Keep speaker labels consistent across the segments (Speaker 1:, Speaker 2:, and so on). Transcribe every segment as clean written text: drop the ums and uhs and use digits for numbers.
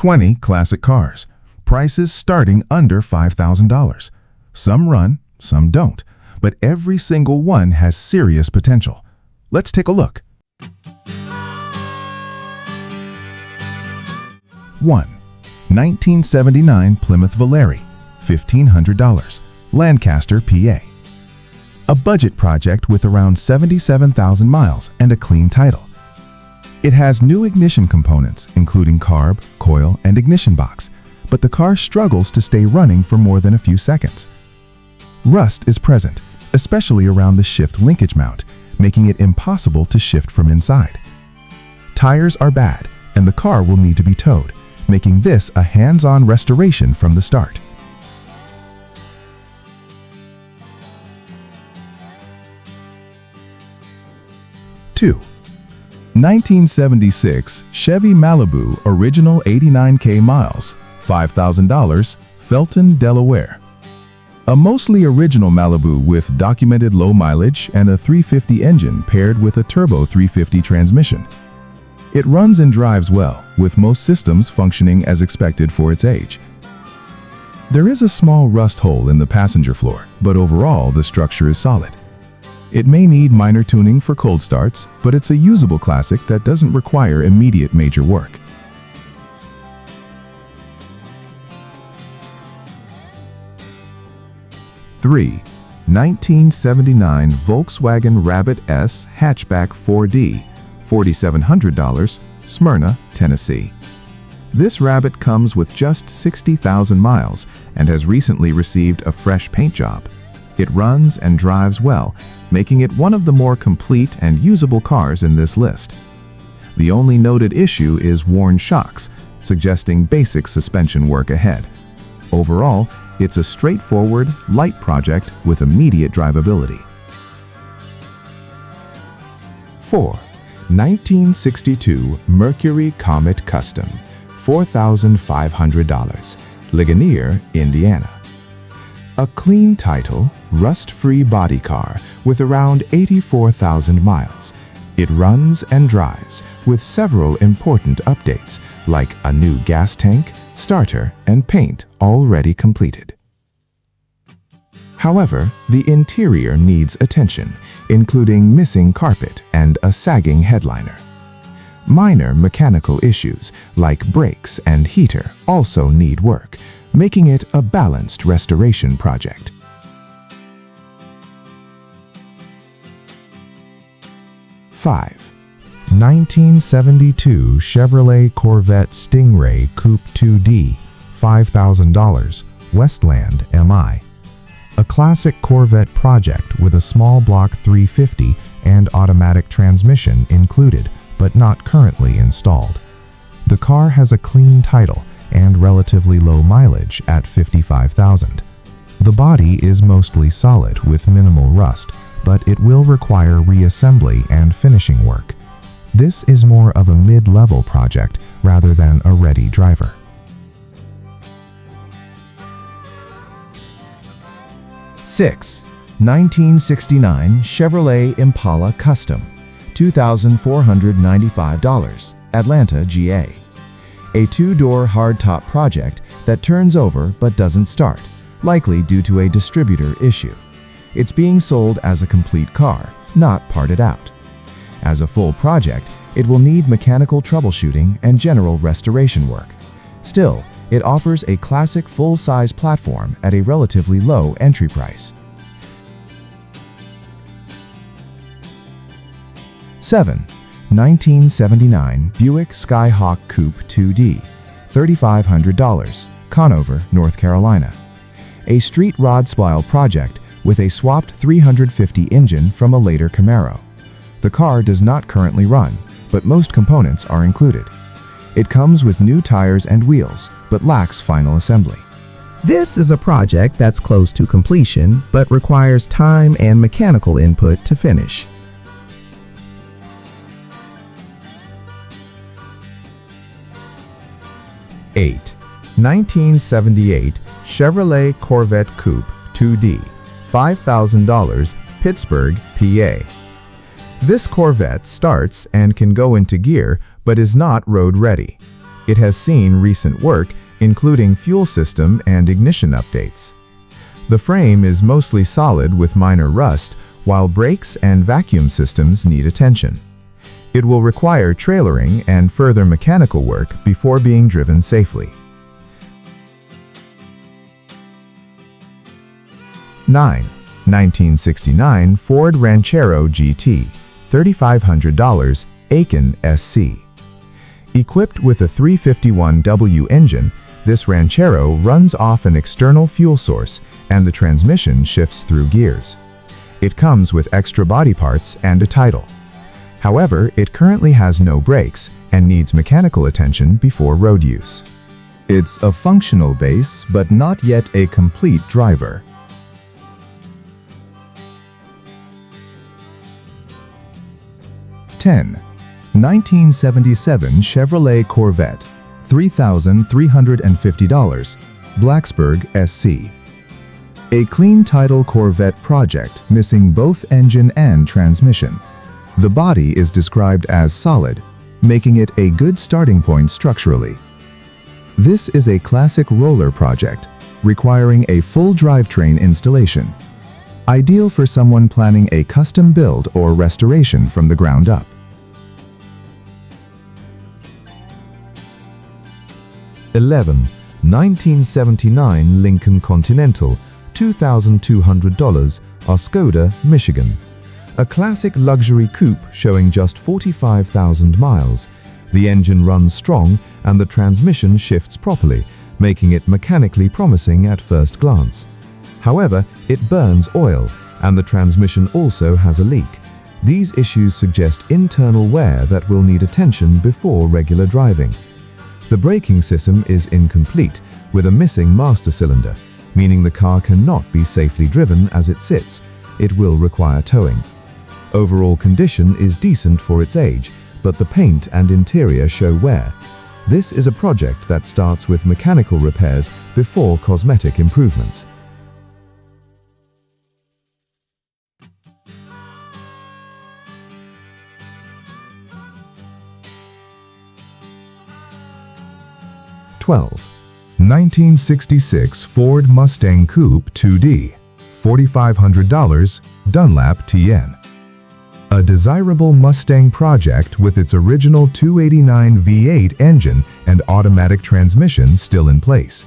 Speaker 1: 20 classic cars, prices starting under $5,000. Some run, some don't, but every single one has serious potential. Let's take a look. 1. 1979 Plymouth Valere, $1,500, Lancaster, PA. A budget project with around 77,000 miles and a clean title. It has new ignition components, including carb, coil, and ignition box, but the car struggles to stay running for more than a few seconds. Rust is present, especially around the shift linkage mount, making it impossible to shift from inside. Tires are bad, and the car will need to be towed, making this a hands-on restoration from the start. Two. 1976 Chevy Malibu Original 89K miles, $5,000, Felton, Delaware. A mostly original Malibu with documented low mileage and a 350 engine paired with a turbo 350 transmission. It runs and drives well, with most systems functioning as expected for its age. There is a small rust hole in the passenger floor, but overall the structure is solid. It may need minor tuning for cold starts, but it's a usable classic that doesn't require immediate major work. 3. 1979 Volkswagen Rabbit S Hatchback 4D, $4,700, Smyrna, Tennessee. This Rabbit comes with just 60,000 miles and has recently received a fresh paint job. It runs and drives well, making it one of the more complete and usable cars in this list. The only noted issue is worn shocks, suggesting basic suspension work ahead. Overall, it's a straightforward, light project with immediate drivability. 4. 1962 Mercury Comet Custom, $4,500, Ligonier, Indiana. A clean title, rust-free body car with around 84,000 miles. It runs and drives with several important updates like a new gas tank, starter, and paint already completed. However, the interior needs attention, including missing carpet and a sagging headliner. Minor mechanical issues like brakes and heater also need work, making it a balanced restoration project. 5. 1972 Chevrolet Corvette Stingray Coupe 2D, $5,000, Westland, MI. A classic Corvette project with a small block 350 and automatic transmission included, but not currently installed. The car has a clean title and relatively low mileage at 55,000. The body is mostly solid with minimal rust, but it will require reassembly and finishing work. This is more of a mid-level project rather than a ready driver. 6. 1969 Chevrolet Impala Custom, $2,495, Atlanta, GA. A two-door hardtop project that turns over but doesn't start, likely due to a distributor issue. It's being sold as a complete car, not parted out. As a full project, it will need mechanical troubleshooting and general restoration work. Still, it offers a classic full-size platform at a relatively low entry price. 7. 1979 Buick Skyhawk Coupe 2D, $3,500, Conover, North Carolina. A street rod spile project with a swapped 350 engine from a later Camaro. The car does not currently run, but most components are included. It comes with new tires and wheels, but lacks final assembly.
Speaker 2: This is a project that's close to completion, but requires time and mechanical input to finish.
Speaker 3: 8. 1978 Chevrolet Corvette Coupe 2D, $5,000, Pittsburgh, PA. This Corvette starts and can go into gear, but is not road ready. It has seen recent work, including fuel system and ignition updates. The frame is mostly solid with minor rust, while brakes and vacuum systems need attention. It will require trailering and further mechanical work before being driven safely. 9. 1969 Ford Ranchero GT, $3,500, Aiken SC. Equipped with a 351W engine, this Ranchero runs off an external fuel source and the transmission shifts through gears. It comes with extra body parts and a title. However, it currently has no brakes and needs mechanical attention before road use.
Speaker 1: It's a functional base, but not yet a complete driver. 10. 1977 Chevrolet Corvette, $3,350, Blacksburg SC. A clean title Corvette project missing both engine and transmission. The body is described as solid, making it a good starting point structurally. This is a classic roller project, requiring a full drivetrain installation. Ideal for someone planning a custom build or restoration from the ground up.
Speaker 3: 11. 1979 Lincoln Continental, $2,200, Oscoda, Michigan. A classic luxury coupe showing just 45,000 miles. The engine runs strong and the transmission shifts properly, making it mechanically promising at first glance. However, it burns oil and the transmission also has a leak. These issues suggest internal wear that will need attention before regular driving. The braking system is incomplete, with a missing master cylinder, meaning the car cannot be safely driven as it sits. It will require towing. Overall condition is decent for its age, but the paint and interior show wear. This is a project that starts with mechanical repairs before cosmetic improvements. (12) 1966 Ford Mustang Coupe 2D, $4,500, Dunlap TN. A desirable Mustang project with its original 289 V8 engine and automatic transmission still in place.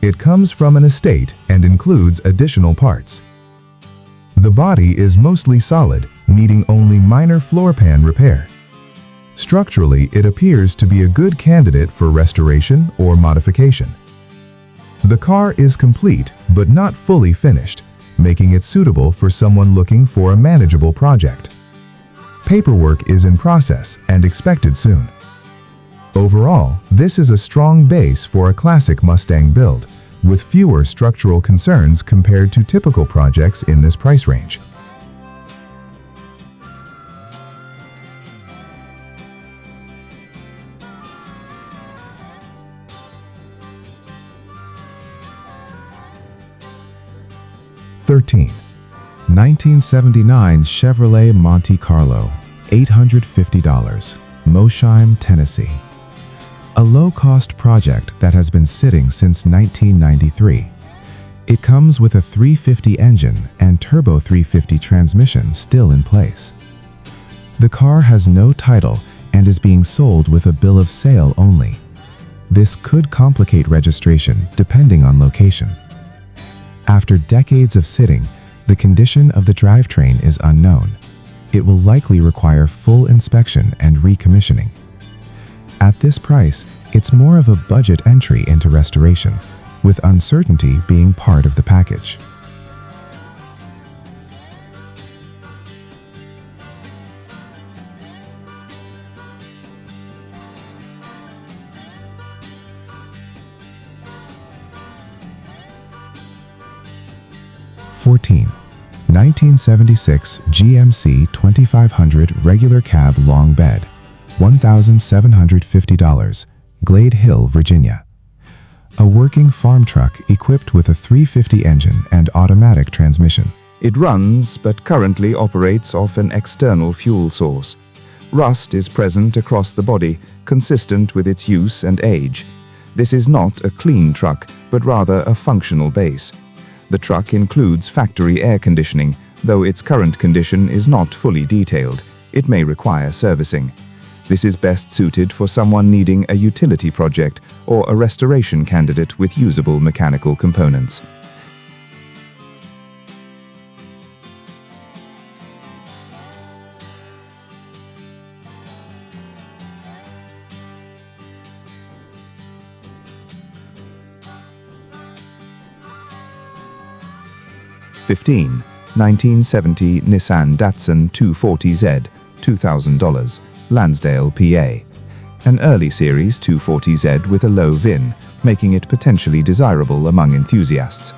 Speaker 3: It comes from an estate and includes additional parts. The body is mostly solid, needing only minor floor pan repair. Structurally, it appears to be a good candidate for restoration or modification. The car is complete but not fully finished, making it suitable for someone looking for a manageable project. Paperwork is in process and expected soon. Overall, this is a strong base for a classic Mustang build, with fewer structural concerns compared to typical projects in this price range. (13) 1979 Chevrolet Monte Carlo, $850, Mosheim, Tennessee. A low-cost project that has been sitting since 1993. It comes with a 350 engine and turbo 350 transmission still in place. The car has no title and is being sold with a bill of sale only. This could complicate registration depending on location. After decades of sitting, the condition of the drivetrain is unknown. It will likely require full inspection and recommissioning. At this price, it's more of a budget entry into restoration, with uncertainty being part of the package. (14) 1976 GMC 2500 regular cab long bed, $1,750, Glade Hill, Virginia. A working farm truck equipped with a 350 engine and automatic transmission.
Speaker 4: It runs but currently operates off an external fuel source. Rust is present across the body, consistent with its use and age. This is not a clean truck, but rather a functional base. The truck includes factory air conditioning, though its current condition is not fully detailed. It may require servicing. This is best suited for someone needing a utility project or a restoration candidate with usable mechanical components. $15. 1970 Nissan Datsun 240Z, $2,000, Lansdale, PA. An early series 240Z with a low VIN, making it potentially desirable among enthusiasts.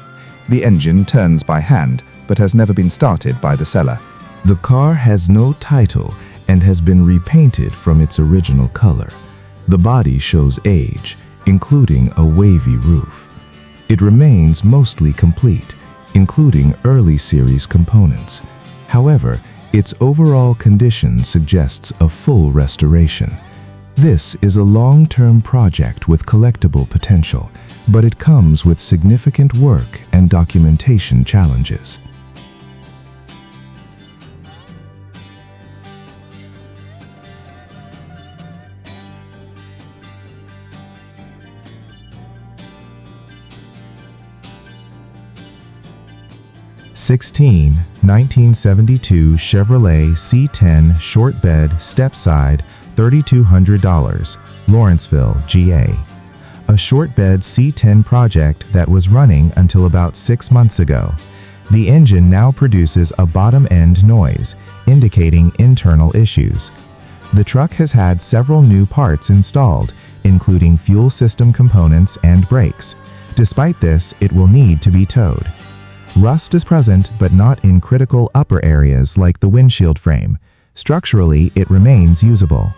Speaker 4: The engine turns by hand, but has never been started by the seller.
Speaker 3: The car has no title and has been repainted from its original color. The body shows age, including a wavy roof. It remains mostly complete, including early series components. However, its overall condition suggests a full restoration. This is a long-term project with collectible potential, but it comes with significant work and documentation challenges. $16. 1972 Chevrolet C10 short bed step side, $3,200, Lawrenceville, GA. A short bed C10 project that was running until about 6 months ago. The engine now produces a bottom-end noise, indicating internal issues. The truck has had several new parts installed, including fuel system components and brakes. Despite this, it will need to be towed. Rust is present, but not in critical upper areas like the windshield frame. Structurally, it remains usable.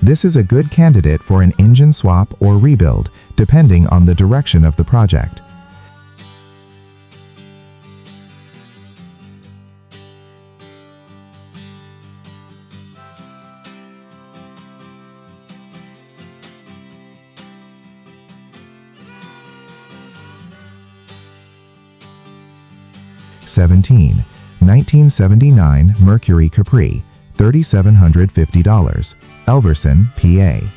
Speaker 3: This is a good candidate for an engine swap or rebuild, depending on the direction of the project. $17. 1979 Mercury Capri, $3,750, Elverson, PA.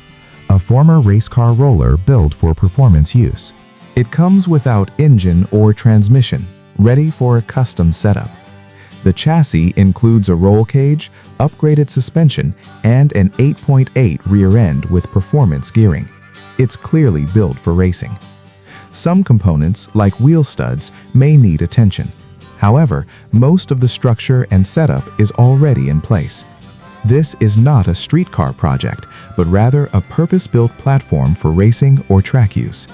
Speaker 3: A former race car roller built for performance use.
Speaker 4: It comes without engine or transmission, ready for a custom setup. The chassis includes a roll cage, upgraded suspension, and an 8.8 rear end with performance gearing. It's clearly built for racing. Some components, like wheel studs, may need attention. However, most of the structure and setup is already in place. This is not a streetcar project, but rather a purpose-built platform for racing or track use.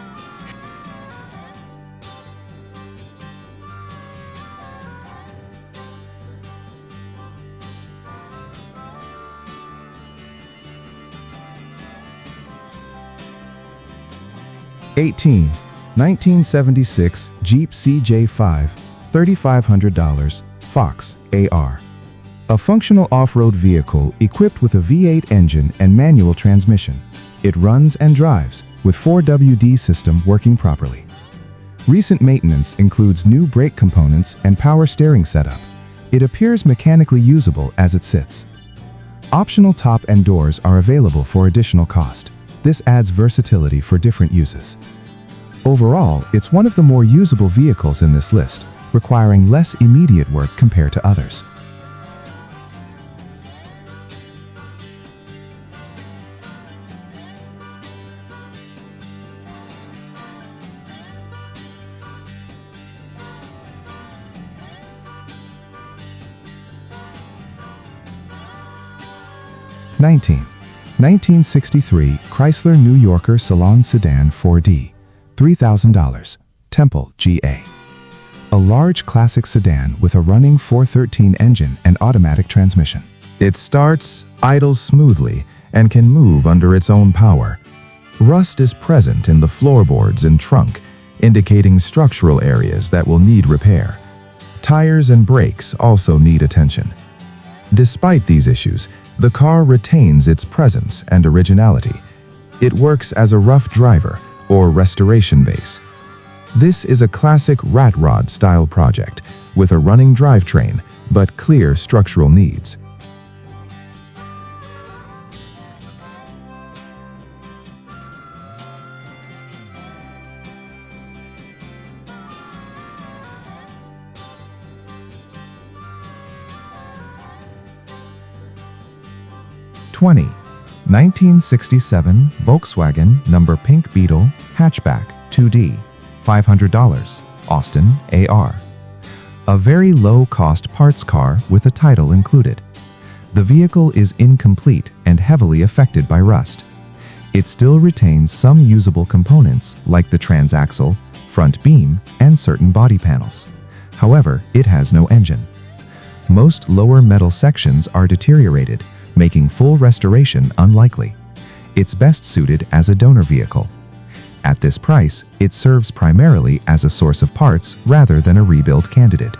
Speaker 4: $18. 1976 Jeep CJ5, $3,500, Fox, AR. A functional off-road vehicle equipped with a V8 engine and manual transmission. It runs and drives, with 4WD system working properly. Recent maintenance includes new brake components and power steering setup. It appears mechanically usable as it sits. Optional top and doors are available for additional cost. This adds versatility for different uses. Overall, it's one of the more usable vehicles in this list, requiring less immediate work compared to others. $19. 1963 Chrysler New Yorker Salon Sedan 4D, $3,000, Temple, GA. A large classic sedan with a running 413 engine and automatic transmission. It starts, idles smoothly, and can move under its own power. Rust is present in the floorboards and trunk, indicating structural areas that will need repair. Tires and brakes also need attention. Despite these issues, the car retains its presence and originality. It works as a rough driver or restoration base. This is a classic rat rod style project with a running drivetrain but clear structural needs.
Speaker 3: '20. 1967 Volkswagen number Pink Beetle hatchback 2D, $500, Austin, AR. A very low-cost parts car with a title included. The vehicle is incomplete and heavily affected by rust. It still retains some usable components like the transaxle, front beam, and certain body panels. However, it has no engine. Most lower metal sections are deteriorated, making full restoration unlikely. It's best suited as a donor vehicle. At this price, it serves primarily as a source of parts rather than a rebuild candidate.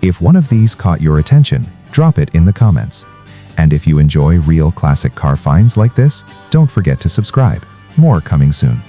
Speaker 3: If one of these caught your attention, drop it in the comments. And if you enjoy real classic car finds like this, don't forget to subscribe. More coming soon.